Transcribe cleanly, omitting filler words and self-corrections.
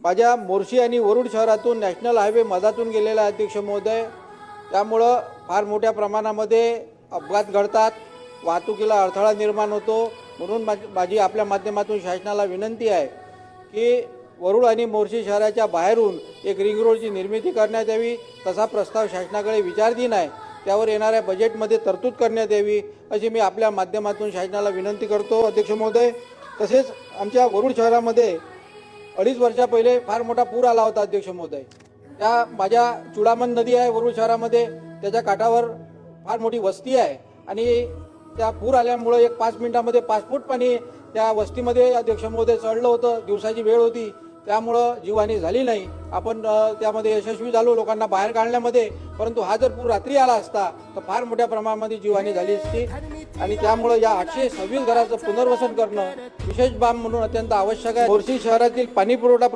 माझ्या मोर्शी आणि वरुड शहरातून नॅशनल हायवे मधातून गेलेला आहे अध्यक्ष महोदय। त्यामुळं फार मोठ्या प्रमाणामध्ये अपघात घडतात, वाहतुकीला अडथळा निर्माण होतो। म्हणून माझी आपल्या माध्यमातून शासनाला विनंती आहे की वरुड आणि मोर्शी शहराच्या बाहेरून एक रिंग रोडची निर्मिती करण्यात यावी। तसा प्रस्ताव शासनाकडे विचाराधीन आहे, त्यावर येणाऱ्या बजेटमध्ये तरतूद करण्यात यावी अशी मी आपल्या माध्यमातून शासनाला विनंती करतो अध्यक्ष महोदय। तसेच आमच्या वरुड शहरामध्ये 2.5 वर्षा पहिले फार मोठा पूर आला होता अध्यक्ष महोदय। त्या माझ्या चुडामण नदी आहे वरुड शहरामध्ये, त्याच्या काठावर फार मोठी वस्ती आहे आणि त्या पूर आल्यामुळे एक 5 मिनिटांमध्ये 5 फूट पाणी त्या वस्तीमध्ये अध्यक्ष महोदय चढलं होतं। दिवसाची वेळ होती, त्यामुळं जीवहानी झाली नाही। आपण त्यामध्ये यशस्वी झालो लोकांना बाहेर काढण्यामध्ये, परंतु हा जर पूर रात्री आला असता तर फार मोठ्या प्रमाणामध्ये जीवहानी झाली असती आणि त्यामुळं या 826 घराचं पुनर्वसन करणं विशेष बाब म्हणून अत्यंत आवश्यक आहे। मोर्शी शहरातील पाणी पुरवठा